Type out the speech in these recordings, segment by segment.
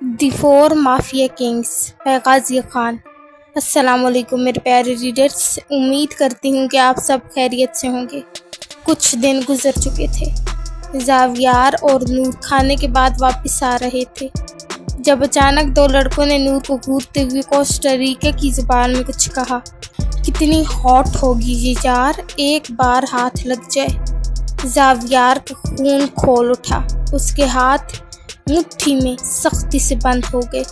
The four mafia Kings ہے غازی خان۔ السلام علیکم میرے پیارے ریڈرز، امید کرتی ہوں کہ آپ سب خیریت سے ہوں گے۔ کچھ دن گزر چکے تھے، زاویار اور نور کھانے کے بعد واپس آ رہے تھے جب اچانک دو لڑکوں نے نور کو گھورتے ہوئے کوسٹاریکا کی زبان میں کچھ کہا۔ کتنی ہاٹ ہوگی یہ یار، ایک بار ہاتھ لگ جائے۔ زاویار کا خون کھول اٹھا، اس کے ہاتھ مٹھی میں سختی سے بند ہو گئے،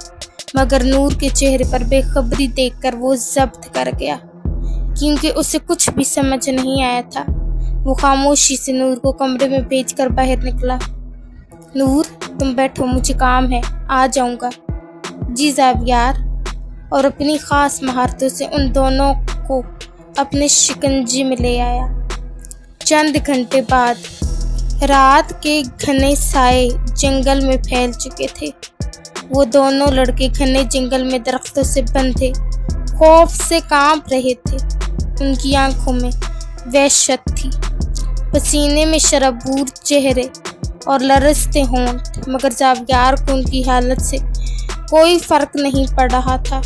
مگر نور کے چہرے پر بے خبری دیکھ کر وہ ضبط کر گیا، کیونکہ اسے کچھ بھی سمجھ نہیں آیا تھا۔ وہ خاموشی سے نور کو کمرے میں بھیج کر باہر نکلا۔ نور تم بیٹھو، مجھے کام ہے، آ جاؤں گا۔ جی زاویار، اور اپنی خاص مہارتوں سے ان دونوں کو اپنے شکنجے میں لے آیا۔ چند گھنٹے بعد رات کے گھنے سائے جنگل میں پھیل چکے تھے۔ وہ دونوں لڑکے گھنے جنگل میں درختوں سے بندھے خوف سے کانپ رہے تھے۔ ان کی آنکھوں میں وحشت تھی، پسینے میں شرابور چہرے اور لرزتے ہونٹ، مگر زاویار کو ان کی حالت سے کوئی فرق نہیں پڑ رہا تھا،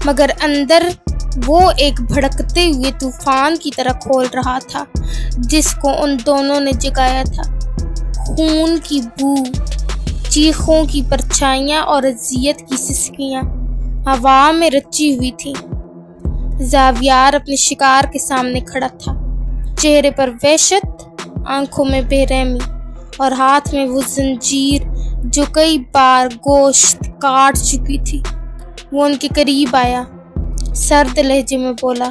مگر اندر وہ ایک بھڑکتے ہوئے طوفان کی طرح کھول رہا تھا جس کو ان دونوں نے جگایا تھا۔ خون کی بو، چیخوں کی پرچھائیاں اور اذیت کی سسکیاں ہوا میں رچی ہوئی تھیں۔ زاویار اپنے شکار کے سامنے کھڑا تھا، چہرے پر وحشت، آنکھوں میں بے رحمی اور ہاتھ میں وہ زنجیر جو کئی بار گوشت کاٹ چکی تھی۔ وہ ان کے قریب آیا، سرد لہجے میں بولا،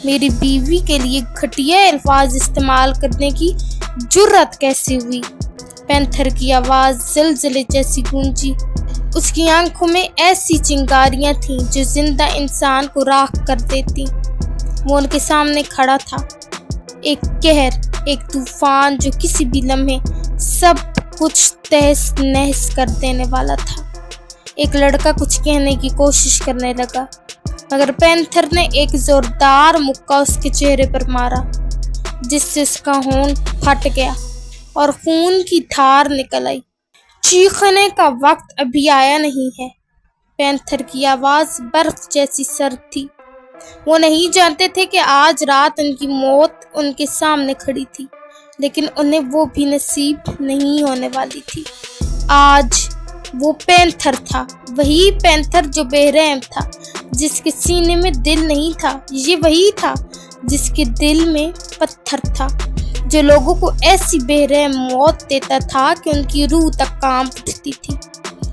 میری بیوی کے لیے گھٹیا الفاظ استعمال کرنے کی جرأت کیسے ہوئی؟ پینتھر کی آواز زلزلے جیسی گونجی۔ اس کی آنکھوں میں ایسی چنگاریاں تھیں جو زندہ انسان کو راکھ کر دیتی۔ وہ ان کے سامنے کھڑا تھا، ایک قہر، ایک طوفان جو کسی بھی لمحے سب کچھ تہس نہس کر دینے والا تھا۔ ایک لڑکا کچھ کہنے کی کوشش کرنے لگا، مگر پینتھر نے ایک زوردار مکہ اس کے چہرے پر مارا، جس سے اس کا ہونٹ پھٹ گیا اور خون کی دھار نکل آئی۔ چیخنے کا وقت ابھی آیا نہیں ہے۔ پینتھر کی آواز برف جیسی سرد تھی۔ وہ نہیں جانتے تھے کہ آج رات ان کی موت ان کے سامنے کھڑی تھی، لیکن انہیں وہ بھی نصیب نہیں ہونے والی تھی۔ آج وہ پینتھر تھا، وہی پینتھر جو بے رحم تھا، جس کے سینے میں دل نہیں تھا۔ یہ وہی تھا جس کے دل میں پتھر تھا، جو لوگوں کو ایسی بے رحم موت دیتا تھا کہ ان کی روح تک کانپ اٹھتی تھی۔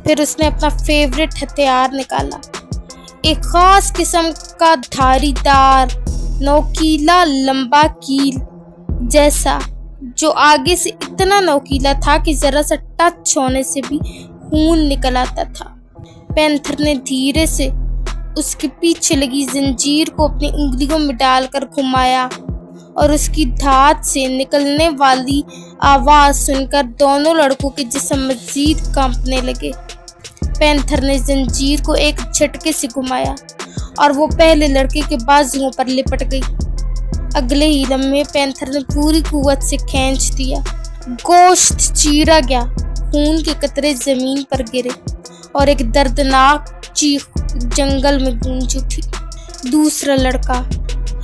پھر اس نے اپنا فیورٹ ہتھیار نکالا، ایک خاص قسم کا دھاری دار نوکیلا لمبا کیل جیسا، جو آگے سے اتنا نوکیلا تھا کہ ذرا سا ٹچ ہونے سے بھی خون نکل آتا تھا۔ پینتھر نے دھیرے سے اس کے پیچھے لگی زنجیر کو اپنی انگلیوں میں ڈال کر گھمایا، اور اس کی دھات سے نکلنے والی آواز سن کر دونوں لڑکوں کے جسم مزید کانپنے لگے۔ پینتھر نے زنجیر کو ایک جھٹکے سے گھمایا اور وہ پہلے لڑکے کے بازوؤں پر لپٹ گئی۔ اگلے ہی لمحے پینتھر نے پوری قوت سے کھینچ دیا، گوشت چیرا گیا، خون کے قطرے زمین پر گرے اور ایک دردناک چیخ جنگل میں گونج اٹھی۔ دوسرا لڑکا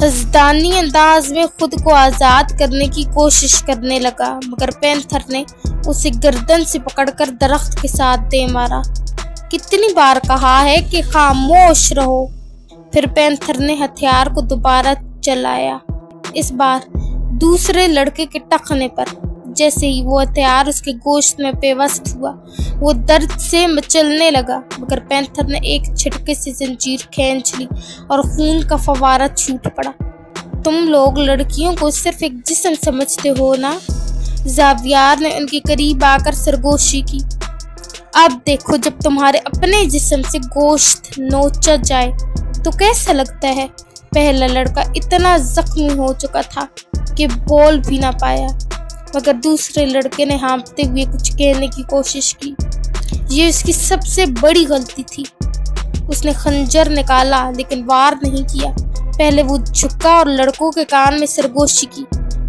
حسدانی انداز میں خود کو آزاد کرنے کی کوشش کرنے لگا، مگر پینتھر نے اسے گردن سے پکڑ کر درخت کے ساتھ دے مارا۔ کتنی بار کہا ہے کہ خاموش رہو؟ پھر پینتھر نے ہتھیار کو دوبارہ چلایا، اس بار دوسرے لڑکے کے ٹخنے پر۔ جیسے ہی وہ ہتھیار اس کے گوشت میں پیوست ہوا، وہ درد سے مچلنے لگا، مگر پینتھر نے ایک جھٹکے سے زنجیر کھینچ لی اور خون کا فوارہ چھوٹ پڑا۔ تم لوگ لڑکیوں کو صرف ایک جسم سمجھتے ہو نا؟ زاویار نے ان کے قریب آ کر سرگوشی کی۔ اب دیکھو، جب تمہارے اپنے جسم سے گوشت نوچا جائے تو کیسا لگتا ہے؟ پہلا لڑکا اتنا زخمی ہو چکا تھا کہ بول بھی نہ پایا، مگر دوسرے لڑکے نے ہانپتے ہوئے کچھ کہنے کی کوشش کی۔ یہ اس کی سب سے بڑی غلطی تھی۔ اس نے خنجر نکالا لیکن وار نہیں کیا۔ پہلے وہ جھکا اور لڑکوں کے کان میں سرگوشی کی۔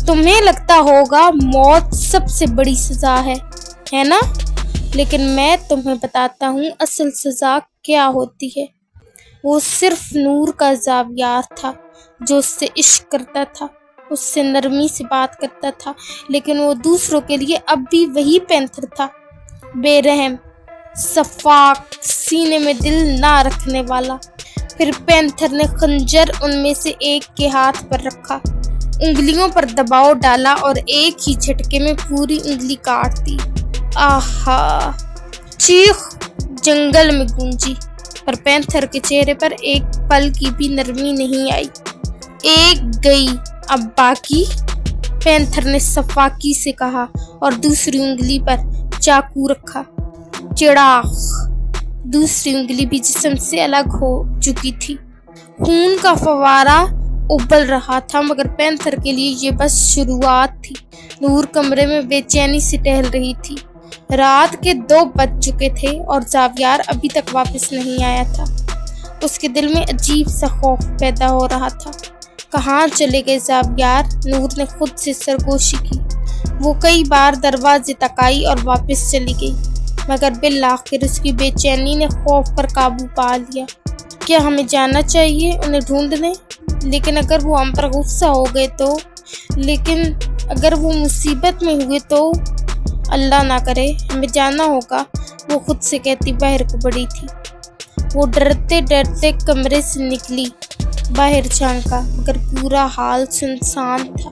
تمہیں لگتا ہوگا موت سب سے بڑی سزا ہے نا؟ لیکن میں تمہیں بتاتا ہوں اصل سزا کیا ہوتی ہے۔ وہ صرف نور کا زاویار تھا جو اس سے عشق کرتا تھا، اس سے نرمی سے بات کرتا تھا، لیکن وہ دوسروں کے لیے اب بھی وہی پینتھر تھا، بے رحم، شفاق، سینے میں دل نہ رکھنے والا۔ پھر پینتھر نے خنجر ان میں سے ایک کے ہاتھ پر رکھا، انگلیوں پر دباؤ ڈالا اور ایک ہی جھٹکے میں پوری انگلی کاٹ دی۔ آہا! چیخ جنگل میں گونجی، پر پینتھر کے چہرے پر ایک پل کی بھی نرمی نہیں آئی۔ ایک گئی، اب باقی؟ پینتھر نے شفاقی سے کہا اور دوسری انگلی پر چاقو رکھا۔ چڑاخ! دوسری انگلی بھی جسم سے الگ ہو چکی تھی، خون کا فوارہ ابل رہا تھا، مگر پینتھر کے لیے یہ بس شروعات تھی۔ نور کمرے میں بے چینی سے ٹہل رہی تھی۔ رات کے 2 بج چکے تھے اور زاویار ابھی تک واپس نہیں آیا تھا۔ اس کے دل میں عجیب سا خوف پیدا ہو رہا تھا۔ کہاں چلے گئے زاویار؟ نور نے خود سے سرگوشی کی۔ وہ کئی بار دروازے تک آئی اور واپس چلی گئی، مگر بالآخر اس کی بے چینی نے خوف پر قابو پا لیا۔ کیا ہمیں جانا چاہیے انہیں ڈھونڈنے؟ لیکن اگر وہ ہم پر غصہ ہو گئے تو؟ لیکن اگر وہ مصیبت میں ہوئے تو؟ اللہ نہ کرے، ہمیں جانا ہوگا، وہ خود سے کہتی باہر کو بڑھی تھی۔ وہ ڈرتے ڈرتے کمرے سے نکلی، باہر جھانکا، مگر پورا حال سنسان تھا۔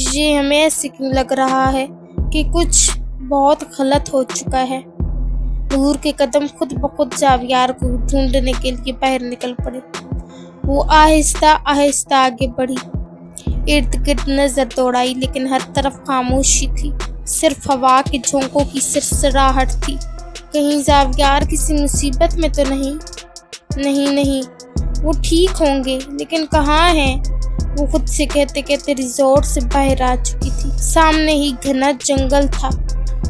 یہ ہمیں ایسے کیوں لگ رہا ہے کہ کچھ بہت غلط ہو چکا ہے؟ نور کے قدم خود بخود زاویار کو ڈھونڈنے کے لیے باہر نکل پڑے۔ وہ آہستہ آہستہ آگے بڑھی، ارد گرد نظر دوڑائی، لیکن ہر طرف خاموشی تھی، صرف ہوا کے جھونکوں کی سرسراہٹ تھی۔ کہیں زاویار کسی مصیبت میں تو نہیں؟ نہیں، وہ ٹھیک ہوں گے، لیکن کہاں ہیں؟ وہ خود سے کہتے کہتے ریزورٹ سے باہر آ چکی تھی۔ سامنے ہی گھنا جنگل تھا۔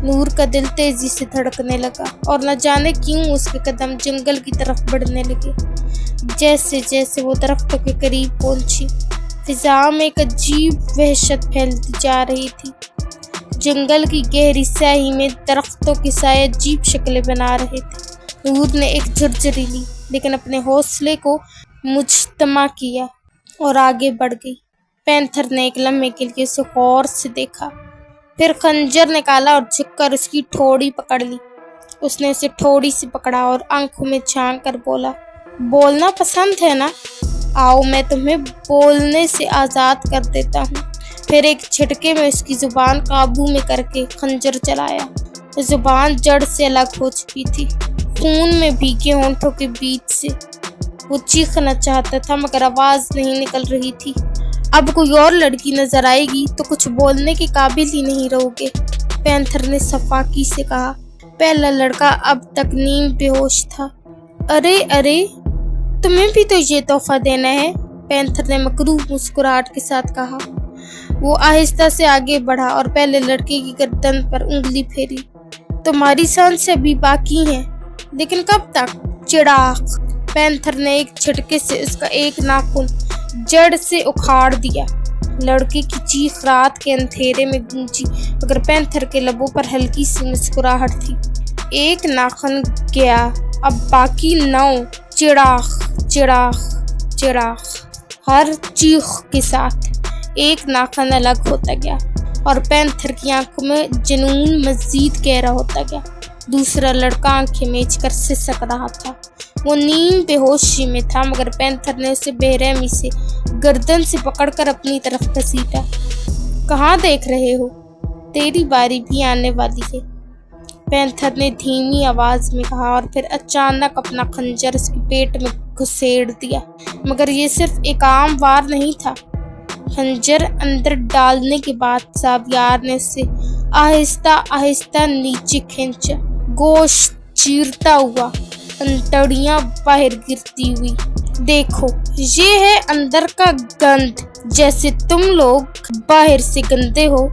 نور کا دل تیزی سے دھڑکنے لگا اور نہ جانے کیوں اس کے قدم جنگل کی طرف بڑھنے لگے۔ جیسے جیسے وہ درختوں کے قریب پہنچی، فضا میں ایک عجیب وحشت پھیلتی جا رہی تھی۔ جنگل کی گہری سیاہی میں درختوں کے سائے عجیب شکلیں بنا رہے تھے۔ نور نے ایک جھرجھری لی، لیکن اپنے حوصلے کو مجتمع کیا اور آگے بڑھ گئی۔ پینتھر نے ایک لمحے کے لیے اسے غور سے دیکھا، پھر خنجر نکالا اور جھک کر اس کی ٹھوڑی پکڑ لی۔ اس نے اسے ٹھوڑی سے پکڑا اور آنکھوں میں جھانک کر بولا، بولنا پسند ہے نا؟ آؤ میں تمہیں بولنے سے آزاد کر دیتا ہوں۔ پھر ایک جھٹکے میں اس کی زبان قابو میں کر کے خنجر چلایا۔ زبان جڑ سے الگ ہو چکی تھی، خون میں بھیگے ہونٹوں کے بیچ سے۔ وہ چیخنا چاہتا تھا مگر آواز نہیں نکل رہی تھی۔ اب کوئی اور لڑکی نظر آئے گی تو کچھ بولنے کے قابل ہی نہیں رہو گے، پینتھر نے شفاقی سے کہا۔ پہلا لڑکا اب تک نیم بے ہوش تھا۔ ارے تمہیں بھی تو یہ تحفہ دینا ہے، پینتھر نے مکروہ مسکراہٹ کے ساتھ کہا۔ وہ آہستہ سے آگے بڑھا اور پہلے لڑکے کی گردن پر انگلی پھیری۔ تمہاری سانسیں ابھی باقی ہیں، لیکن کب تک؟ چڑاخ! پینتھر نے ایک جھٹکے سے اس کا ایک ناخن جڑ سے اکھاڑ دیا۔ لڑکے کی چیخ رات کے اندھیرے میں گونجی، مگر پینتھر کے لبوں پر ہلکی سی مسکراہٹ تھی۔ ایک ناخن گیا، اب باقی 9۔ چڑاخ چڑاخ چڑاخ! ہر چیخ کے ساتھ ایک ناخن الگ ہوتا گیا اور پینتھر کی آنکھوں میں جنون مزید گہرا ہوتا گیا۔ دوسرا لڑکا آنکھیں میچ کر سسک رہا تھا۔ وہ نیم بے ہوشی میں تھا، مگر پینتھر نے اسے بے رحمی سے گردن سے پکڑ کر اپنی طرف گھسیٹا۔ کہاں دیکھ رہے ہو؟ تیری باری بھی آنے والی ہے، پینتھر نے دھیمی آواز میں کہا اور پھر اچانک اپنا خنجر اس کے پیٹ میں گھسیڑ دیا۔ مگر یہ صرف ایک عام وار نہیں تھا۔ خنجر اندر ڈالنے کے بعد زاویار نے اسے آہستہ آہستہ نیچے کھینچا، گوشت چیرتا ہوا، انتڑیاں باہر گرتی ہوئی۔ دیکھو، یہ ہے اندر کا گند۔ جیسے تم لوگ باہر سے گندے ہو،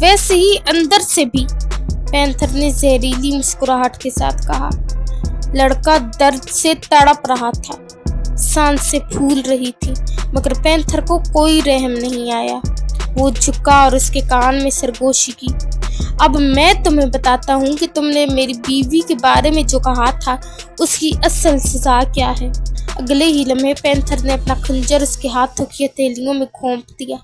ویسے ہی اندر سے بھی، پینتھر نے زہریلی مسکراہٹ کے ساتھ کہا۔ لڑکا درد سے تڑپ رہا تھا، سانسیں پھول رہی تھی، مگر پینتھر کو کوئی رحم نہیں آیا۔ وہ جھکا اور اس کے کان میں سرگوشی کی۔ اب میں تمہیں بتاتا ہوں کہ تم نے میری بیوی کے بارے میں جو کہا تھا اس کی اصل سزا کیا ہے۔ اگلے ہی لمحے پینتھر نے اپنا خنجر اس کے ہاتھوں کی ہتھیلیوں میں گھونپ دیا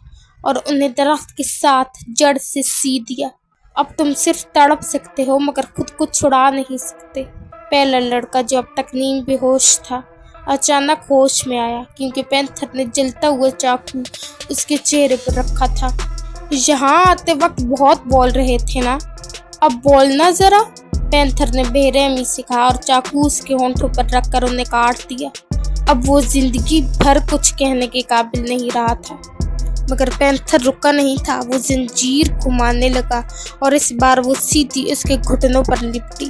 اور انہیں درخت کے ساتھ جڑ سے سی دیا۔ اب تم صرف تڑپ سکتے ہو مگر خود کو چھڑا نہیں سکتے۔ پہلا لڑکا جو اب تک نیم بے ہوش تھا اچانک ہوش میں آیا کیونکہ پینتھر نے جلتا ہوا چاقو اس کے چہرے پر رکھا تھا۔ یہاں آتے وقت بہت بول رہے تھے نا، اب بولنا ذرا، پینتھر نے بے رحمی سے کہا اور چاقو اس کے ہونٹوں پر رکھ کر انہیں کاٹ دیا۔ اب وہ زندگی بھر کچھ کہنے کے قابل نہیں رہا تھا، مگر پینتھر رکا نہیں تھا۔ وہ زنجیر کو مارنے لگا اور اس بار وہ سیدھی اس کے گھٹنوں پر لپٹی۔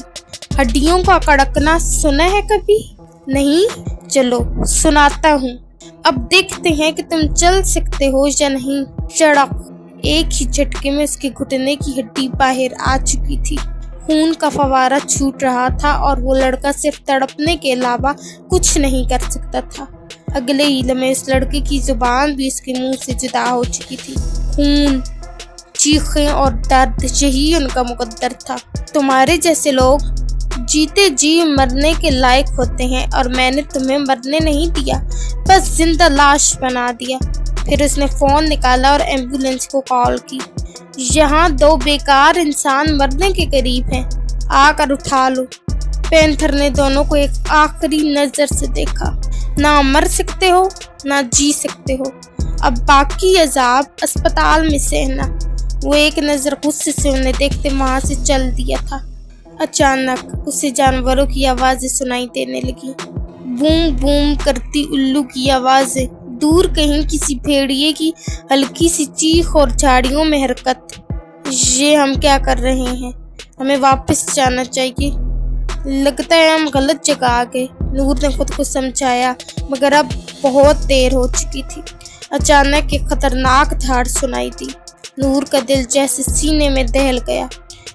ہڈیوں کا کڑکنا سنا ہے کبھی؟ نہیں؟ چلو سناتا ہوں، اب دیکھتے ہیں کہ تم چل سکتے ہو یا نہیں۔ چڑک! ایک ہی جھٹکے میں اس کے گھٹنے کی ہڈی باہر آ چکی تھی، خون کا فوارہ چھوٹ رہا تھا اور وہ لڑکا صرف تڑپنے کے علاوہ کچھ نہیں کر سکتا تھا۔ اگلے ہی لمحے اس لڑکے کی زبان بھی اس کے منہ سے جدا ہو چکی تھی۔ خون، چیخیں اور درد، یہی ان کا مقدر تھا۔ تمہارے جیسے لوگ جیتے جی مرنے کے لائق ہوتے ہیں اور میں نے تمہیں مرنے نہیں دیا، بس زندہ لاش بنا دیا۔ پھر اس نے فون نکالا اور ایمبولینس کو کال کی۔ یہاں دو بیکار انسان مرنے کے قریب ہیں، آ کر اٹھا لو۔ پینتھر نے دونوں کو ایک آخری نظر سے دیکھا۔ نہ مر سکتے ہو نہ جی سکتے ہو، اب باقی عذاب اسپتال میں سہنا۔ وہ ایک نظر غصے سے انہیں دیکھتے وہاں سے چل دیا تھا۔ اچانک اسے جانوروں کی آوازیں سنائی دینے لگی، بوم بوم کرتی الو کی آوازیں، دور کہیں کسی بھیڑیے کی ہلکی سی چیخ اور جھاڑیوں میں حرکت۔ یہ ہم کیا کر رہے ہیں؟ ہمیں واپس جانا چاہیے، لگتا ہے ہم غلط جگہ آ گئے۔ نور نے خود کو سمجھایا مگر اب بہت دیر ہو چکی تھی۔ اچانک ایک خطرناک دھاڑ سنائی دی۔ نور کا دل جیسے سینے میں دہل گیا۔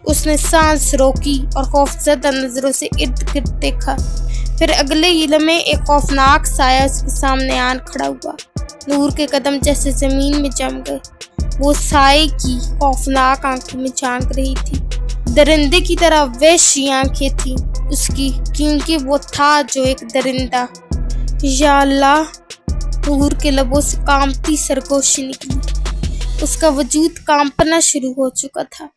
اس نے سانس روکی اور خوفزدہ نظروں سے ارد گرد دیکھا۔ پھر اگلے ہی لمحے ایک خوفناک سایہ اس کے سامنے آن کھڑا ہوا۔ نور کے قدم جیسے زمین میں جم گئے۔ وہ سائے کی خوفناک آنکھوں میں جھانک رہی تھی، درندے کی طرح وحشی آنکھیں تھیں اس کی، کیونکہ وہ تھا جو ایک درندہ۔ یا اللہ! نور کے لبوں سے کانپتی سرگوشی نکلی، اس کا وجود کانپنا شروع ہو چکا تھا۔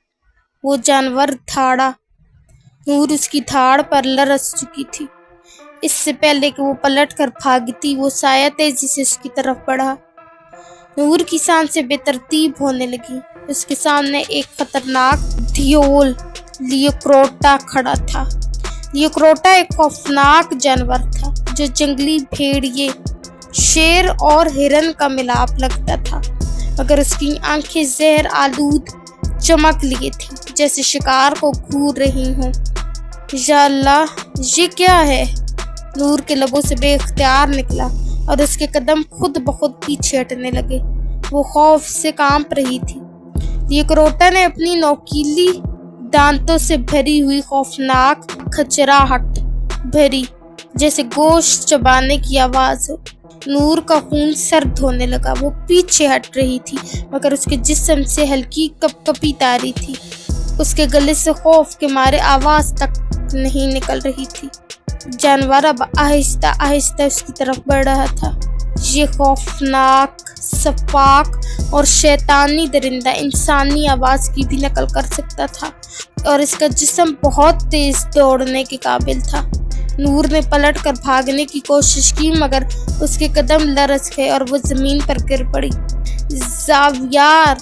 وہ جانور دھاڑا، نور اس کی دھاڑ پر لرز چکی تھی۔ اس سے پہلے کہ وہ پلٹ کر بھاگتی، وہ سایہ تیزی سے اس کی طرف بڑھا۔ نور کی سانسیں بے ترتیب ہونے لگی۔ اس کے سامنے ایک خطرناک دھیول لیوکروٹا کھڑا تھا۔ لیوکروٹا ایک خوفناک جانور تھا جو جنگلی بھیڑیے، شیر اور ہرن کا ملاپ لگتا تھا، مگر اس کی آنکھیں زہر آلود چمک لیے تھیں جیسے شکار کو گھور رہی ہوں۔ یا اللہ! یہ کیا ہے؟ نور کے لبوں سے بے اختیار نکلا اور اس کے قدم خود بخود پیچھے ہٹنے لگے۔ وہ خوف سے کانپ رہی تھی۔ لیوکروٹا نے اپنی نوکیلی دانتوں سے بھری ہوئی خوفناک کھچراہٹ بھری جیسے گوشت چبانے کی آواز ہو۔ نور کا خون سرد ہونے لگا۔ وہ پیچھے ہٹ رہی تھی مگر اس کے جسم سے ہلکی کپ کپی تاری تھی۔ اس کے گلے سے خوف کے مارے آواز تک نہیں نکل رہی تھی۔ جانور اب آہستہ آہستہ اس کی طرف بڑھ رہا تھا۔ یہ خوفناک، سفاک اور شیطانی درندہ انسانی آواز کی بھی نقل کر سکتا تھا اور اس کا جسم بہت تیز دوڑنے کے قابل تھا۔ نور نے پلٹ کر بھاگنے کی کوشش کی مگر اس کے قدم لرز گئے اور وہ زمین پر گر پڑی۔ زاویار!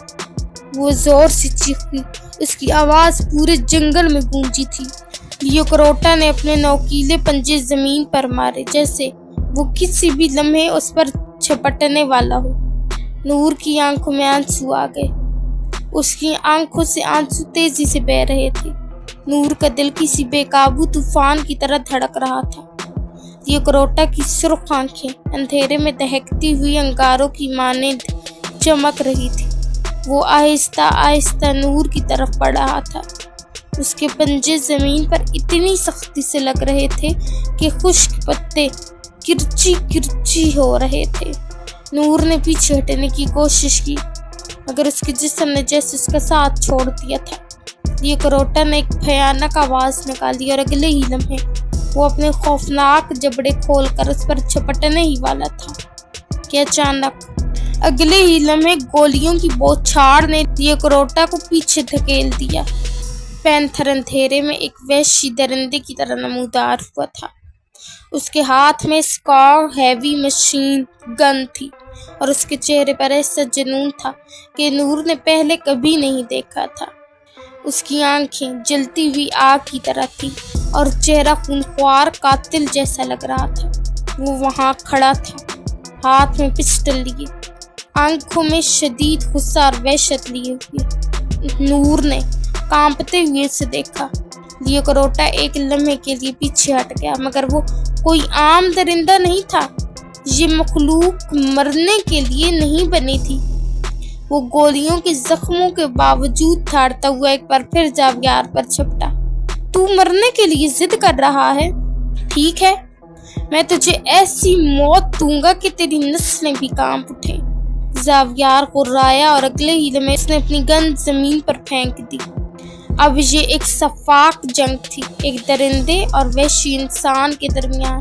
وہ زور سے چیخی، اس کی آواز پورے جنگل میں گونجی تھی۔ لیوکروٹا نے اپنے نوکیلے پنجے زمین پر مارے جیسے وہ کسی بھی لمحے اس پر جھپٹنے والا ہو۔ نور کی آنکھوں میں آنسو آ گئے، اس کی آنکھوں سے آنسو تیزی سے بہہ رہے تھے۔ نور کا دل کسی بے قابو طوفان کی طرح دھڑک رہا تھا۔ لیوکروٹا کی سرخ آنکھیں اندھیرے میں دہکتی ہوئی انگاروں کی مانند چمک رہی تھی۔ وہ آہستہ آہستہ نور کی طرف بڑھ رہا تھا۔ اس کے پنجے زمین پر اتنی سختی سے لگ رہے تھے کہ خشک پتے کرچی کرچی ہو رہے تھے۔ نور نے پیچھے ہٹنے کی کوشش کی مگر اس کے جسم نے جیسے اس کا ساتھ چھوڑ دیا تھا۔ لیو کروٹا نے ایک بھیانک آواز نکالی اور اگلے ہی لمحے وہ اپنے خوفناک جبڑے کھول کر اس پر جھپٹنے ہی والا تھا کہ اچانک اگلے ہی لمحے گولیوں کی بوچھاڑ نے لیو کروٹا کو پیچھے دھکیل دیا۔ پینتھر اندھیرے میں ایک وحشی درندے کی طرح نمودار ہوا تھا۔ اس کے ہاتھ میں اسکار ہیوی مشین گن تھی اور اس کے چہرے پر ایسا جنون تھا کہ نور نے پہلے کبھی نہیں دیکھا تھا۔ اس کی آنکھیں جلتی ہوئی آگ کی طرح تھی اور چہرہ خونخوار قاتل جیسا لگ رہا تھا۔ وہ وہاں کھڑا تھا، ہاتھ میں پسٹل لیے، آنکھوں میں شدید غصہ اور وحشت لیے ہوئے۔ نور نے کانپتے ہوئے اسے دیکھا۔ لیو کروٹا ایک لمحے کے لیے پیچھے ہٹ گیا، مگر وہ کوئی عام درندہ نہیں تھا۔ یہ مخلوق مرنے کے لیے نہیں بنی تھی۔ وہ گولیوں کے زخموں کے باوجود دھاڑتا ہوا ایک بار پھر زاویار پر جھپٹا۔ تو مرنے کے لیے ضد کر رہا ہے؟ ٹھیک ہے، میں تجھے ایسی موت دوں گا کہ تیری نسلیں بھی کانپ اٹھیں۔ زاویار غرایا اور اگلے ہی لمحے اس نے اپنی گن زمین پر پھینک دی۔ اب یہ ایک شفاف جنگ تھی، ایک درندے اور وحشی انسان کے درمیان۔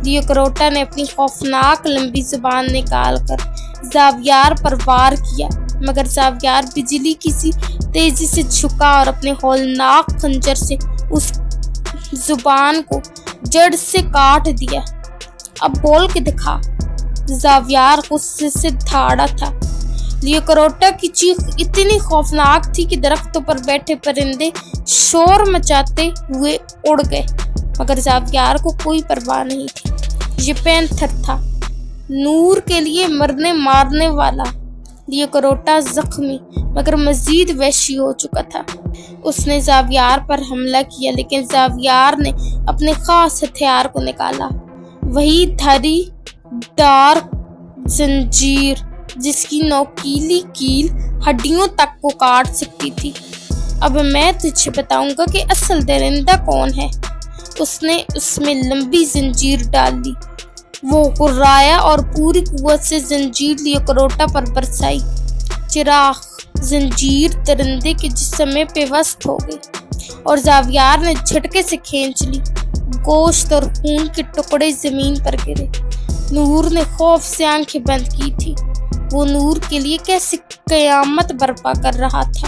لیو کروٹا نے اپنی خوفناک لمبی زبان نکال کر زاویار پر وار کیا، مگر زاویار بجلی کی سی تیزی سے جھکا اور اپنے ہولناک خنجر سے اس زبان کو جڑ سے کاٹ دیا۔ اب بول کے دکھا۔ زاویار غصے سے دھاڑا تھا۔ لیو کروٹا کی چیخ اتنی خوفناک تھی کہ درختوں پر بیٹھے پرندے شور مچاتے ہوئے اڑ گئے، مگر زاویار کو کوئی پرواہ نہیں تھی۔ یہ پینتھر تھا، نور کے لیے مرنے مارنے والا۔ لیو کروٹا زخمی مگر مزید وحشی ہو چکا تھا۔ اس نے زاویار پر حملہ کیا، لیکن زاویار نے اپنے خاص ہتھیار کو نکالا، وہی دھاری دار زنجیر جس کی نوکیلی کیل ہڈیوں تک کو کاٹ سکتی تھی۔ اب میں تجھے بتاؤں گا کہ اصل درندہ کون ہے۔ اس نے اس میں لمبی زنجیر ڈال لی۔ وہ غرایا اور پوری قوت سے زنجیر لیو کروٹا پر برسائی۔ چراغ زنجیر درندے کے جسم میں پیوست ہو گئی اور زاویار نے جھٹکے سے کھینچ لی۔ گوشت اور خون کے ٹکڑے زمین پر گرے۔ نور نے خوف سے آنکھیں بند کی تھی۔ وہ نور کے لیے کیسے قیامت برپا کر رہا تھا۔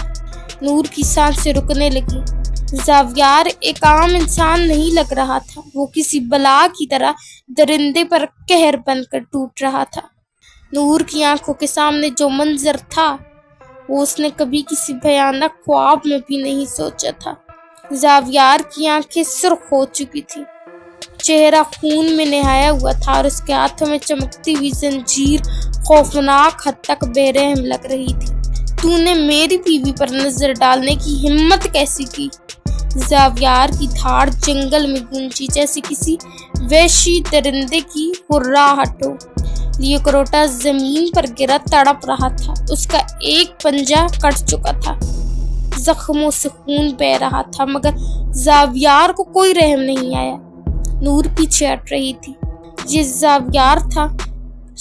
نور کی سانسیں رکنے لگی۔ زاویار ایک عام انسان نہیں لگ رہا تھا، وہ کسی بلا کی طرح درندے پر قہر بن کر ٹوٹ رہا تھا۔ نور کی آنکھوں کے سامنے جو منظر تھا وہ اس نے کبھی کسی بھیانک خواب میں بھی نہیں سوچا تھا۔ زاویار کی آنکھیں سرخ ہو چکی تھی، چہرہ خون میں نہایا ہوا تھا اور اس کے ہاتھوں میں چمکتی ہوئی زنجیر خوفناک حد تک بے رحم لگ رہی تھی۔ تو نے میری بیوی پر نظر ڈالنے کی ہمت کیسی کی؟ زاویار کی دھاڑ جنگل میں گونجی جیسے کسی وحشی درندے کی ہراہٹ ہو۔ لیو کروٹا زمین پر گرا تڑپ رہا تھا، اس کا ایک پنجہ کٹ چکا تھا، زخموں سے خون بہہ رہا تھا، مگر زاویار کو کوئی رحم نہیں آیا۔ نور پیچھے ہٹ رہی تھی۔ یہ زاویار تھا،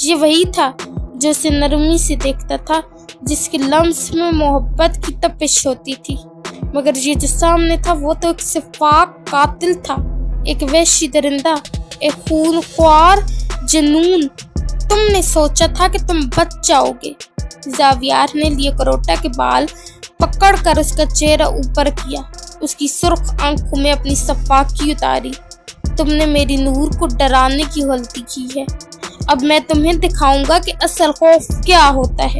یہ وہی تھا جو اسے نرمی سے دیکھتا تھا، جس کے لمس میں محبت کی تپش ہوتی تھی، مگر یہ جو سامنے تھا وہ تو ایک شفاف قاتل تھا، ایک وحشی درندہ، ایک خونخوار جنون۔ تم نے سوچا تھا کہ تم بچ جاؤ گے۔ زاویار نے لیو کروٹا کے بال پکڑ کر اس کا چہرہ اوپر کیا، اس کی سرخ آنکھوں میں اپنی صفاقی اتاری۔ تم نے میری نور کو ڈرانے کی غلطی کی ہے، اب میں تمہیں دکھاؤں گا کہ اصل خوف کیا ہوتا ہے۔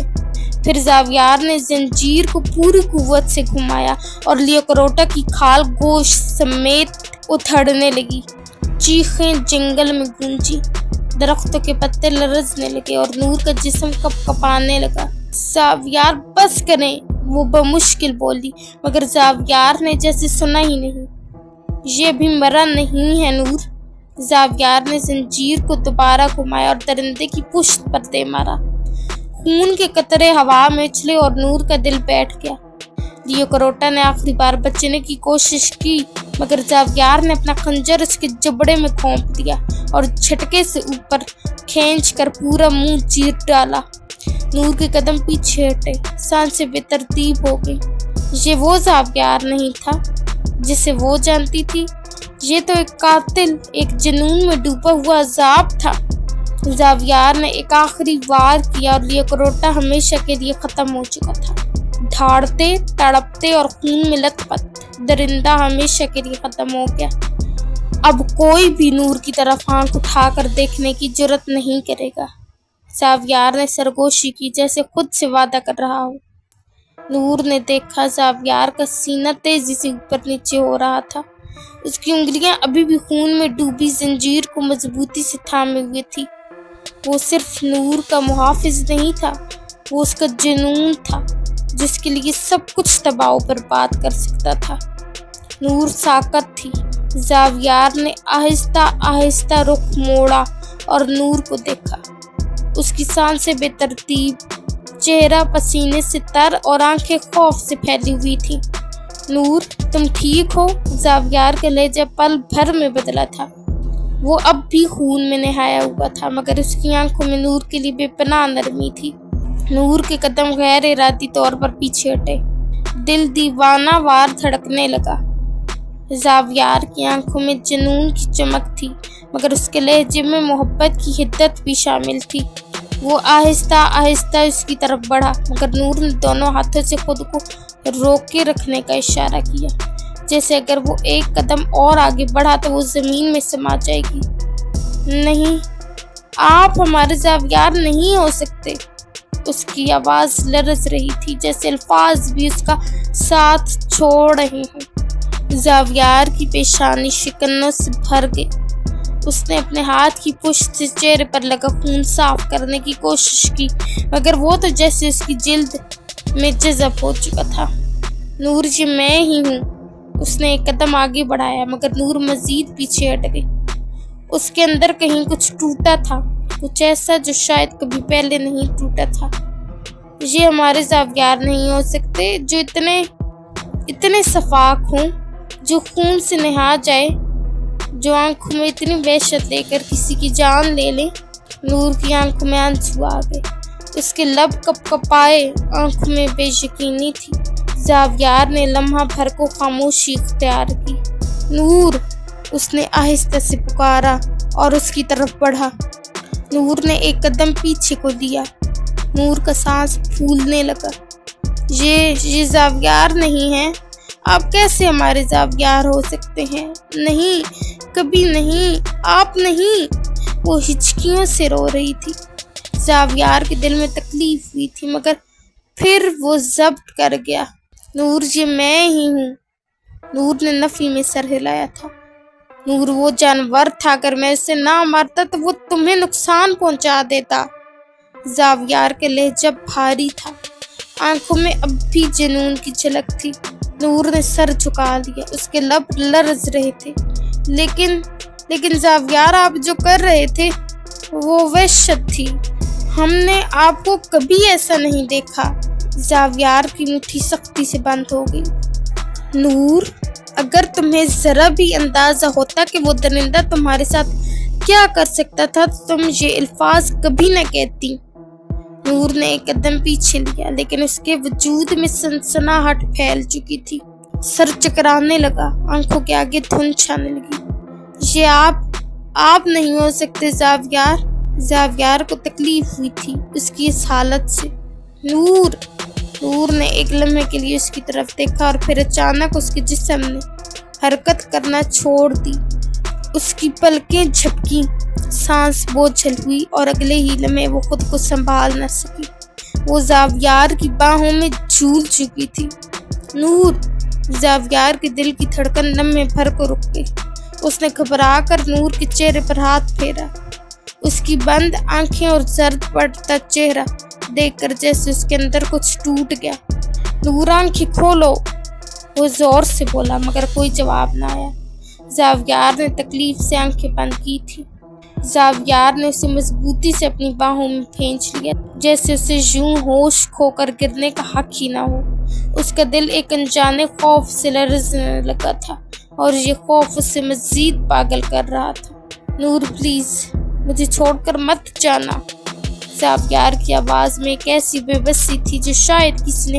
پھر زاویار نے زنجیر کو پوری قوت سے گھمایا اور لیو کروٹا کی کھال گوشت سمیت اتھڑنے لگی۔ چیخیں جنگل میں گونجی، درختوں کے پتے لرزنے لگے اور نور کا جسم کپ کپانے لگا۔ زاویار بس کریں، وہ بمشکل بولی، مگر زاویار نے جیسے سنا ہی نہیں۔ یہ بھی مرا نہیں ہے نور۔ زاویار نے زنجیر کو دوبارہ گھمایا اور درندے کی پشت پر دے مارا۔ خون کے قطرے ہوا میں اچھلے اور نور کا دل بیٹھ گیا۔ لیو کروٹا نے آخری بار بچنے کی کوشش کی، مگر زاویار نے اپنا خنجر اس کے جبڑے میں گھونپ دیا اور جھٹکے سے اوپر کھینچ کر پورا منہ چیر ڈالا۔ نور کے قدم پیچھے ہٹے، سانسیں بے ترتیب ہو گئی۔ یہ وہ زاویار نہیں تھا جسے وہ جانتی تھی، یہ تو ایک قاتل، ایک جنون میں ڈوبا ہوا عذاب تھا۔ زاویار نے ایک آخری وار کیا اور لیوکروٹا ہمیشہ کے لیے ختم ہو چکا تھا۔ دھاڑتے، تڑپتے اور خون میں لت پت درندہ ہمیشہ کے لیے ختم ہو گیا۔ اب کوئی بھی نور کی طرف آنکھ اٹھا کر دیکھنے کی جرات نہیں کرے گا۔ زاویار نے سرگوشی کی جیسے خود سے وعدہ کر رہا ہو۔ نور نے دیکھا زاویار کا سینہ تیزی سے اوپر نیچے ہو رہا تھا۔ اس کی انگلیاں ابھی بھی خون میں ڈوبی زنجیر کو مضبوطی سے تھامے ہوئے تھی۔ وہ صرف نور کا محافظ نہیں تھا، وہ اس کا جنون تھا جس کے لیے سب کچھ تباہ و برباد کر سکتا تھا۔ نور ساکت تھی۔ زاویار نے آہستہ آہستہ رخ موڑا اور نور کو دیکھا۔ اس کی سانسیں بے ترتیب، چہرہ پسینے سے تر اور آنکھیں خوف سے پھیلی ہوئی تھیں۔ نور، تم ٹھیک ہو؟ زاویار کا لہجہ پل بھر میں بدلا تھا۔ وہ اب بھی خون میں نہایا ہوا تھا، مگر اس کی آنکھوں میں نور کے لیے بے پناہ نرمی تھی۔ نور کے قدم غیر ارادی طور پر پیچھے ہٹے۔ دل دیوانہ وار دھڑکنے لگا۔ زاویار کی آنکھوں میں جنون کی چمک تھی، مگر اس کے لہجے میں محبت کی حدت بھی شامل تھی۔ وہ آہستہ آہستہ اس کی طرف بڑھا، مگر نور نے دونوں ہاتھوں سے خود کو روکے رکھنے کا اشارہ کیا، جیسے اگر وہ ایک قدم اور آگے بڑھا تو وہ زمین میں سما جائے گی۔ نہیں، آپ ہمارے زاویار نہیں ہو سکتے۔ اس کی آواز لرز رہی تھی، جیسے الفاظ بھی اس کا ساتھ چھوڑ رہے ہوں۔ زاویار کی پیشانی شکنوں سے بھر گئی۔ اس نے اپنے ہاتھ کی پشت سے چہرے پر لگا خون صاف کرنے کی کوشش کی، مگر وہ تو جیسے اس کی جلد میں جذب ہو چکا تھا۔ نور، یہ میں ہی ہوں۔ اس نے ایک قدم آگے بڑھایا، مگر نور مزید پیچھے ہٹ گئی۔ اس کے اندر کہیں کچھ ٹوٹا تھا، کچھ ایسا جو شاید کبھی پہلے نہیں ٹوٹا تھا۔ یہ ہمارے زاویار نہیں ہو سکتے جو اتنے شفاف ہوں، جو خون سے نہا جائے، جو آنکھوں میں اتنی وحشت لے کر کسی کی جان لے لیں۔ نور کی آنکھوں میں آنسو آ گئے، اس کے لب کپ کپائے، آنکھوں میں بے یقینی تھی۔ زاویار نے لمحہ بھر کو خاموشی اختیار کی۔ نور، اس نے آہستہ سے پکارا اور اس کی طرف بڑھا۔ نور نے ایک قدم پیچھے کو دیا۔ نور کا سانس پھولنے لگا۔ یہ زاویار نہیں ہے۔ آپ کیسے ہمارے زاویار ہو سکتے ہیں؟ نہیں، کبھی نہیں، آپ نہیں۔ وہ ہچکیوں سے رو رہی تھی۔ زاویار کے دل میں تکلیف ہوئی تھی، مگر پھر وہ ضبط کر گیا۔ نور، یہ میں ہی ہوں۔ نور نے نفی میں سر ہلایا تھا۔ نور، وہ جانور تھا، اگر میں اسے نہ مارتا تو وہ تمہیں نقصان پہنچا دیتا۔ زاویار کا لہجہ بھاری تھا، آنکھوں میں اب بھی جنون کی جھلک تھی۔ نور نے سر جھکا لیا، اس کے لب لرز رہے تھے۔ لیکن زاویار، آپ جو کر رہے تھے وہ وحشت تھی۔ ہم نے آپ کو کبھی ایسا نہیں دیکھا۔ زاویار کی مٹھی سختی سے بند ہو گئی۔ نور، اگر تمہیں ذرا بھی اندازہ ہوتا کہ وہ درندہ تمہارے ساتھ کیا کر سکتا تھا تو تم یہ الفاظ کبھی نہ کہتی۔ نور نے ایک قدم پیچھے لیا، لیکن اس کے وجود میں سنسناہٹ پھیل چکی تھی۔ سر چکرانے لگا، آنکھوں کے آگے دھند چھانے لگی۔ یہ آپ نہیں ہو سکتے زاویار۔ زاویار کو تکلیف ہوئی تھی اس کی اس حالت سے۔ نور نے ایک لمحے کے لیے اس کی طرف دیکھا اور پھر اچانک اس کے جسم نے حرکت کرنا چھوڑ دی۔ اس کی پلکیں جھپکیں، سانس بوجھل ہوئی اور اگلے ہی لمحے وہ خود کو سنبھال نہ سکی۔ وہ زاویار کی باہوں میں جھول چکی تھی۔ نور، زاویار کے دل کی دھڑکن لمحے بھر کو رک گئی۔ اس نے گھبرا کر نور کے چہرے پر ہاتھ پھیرا۔ اس کی بند آنکھیں اور زرد پڑتا چہرہ دیکھ کر جیسے اس کے اندر کچھ ٹوٹ گیا۔ نور، آنکھیں کھولو، وہ زور سے بولا، مگر کوئی جواب نہ آیا۔ زاویار نے تکلیف سے آنکھیں بند کی تھی۔ زاویار نے اسے مضبوطی سے اپنی باہوں میں کھینچ لیا، جیسے اسے یوں ہوش کھو کر گرنے کا حق ہی نہ ہو۔ اس کا دل ایک انجانے خوف سے لرزنے لگا تھا، اور یہ خوف اسے مزید پاگل کر رہا تھا۔ نور، پلیز مجھے چھوڑ کر مت جانا۔ زاویار کی آواز میں ایک ایسی بے بسی تھی جو شاید کسی نے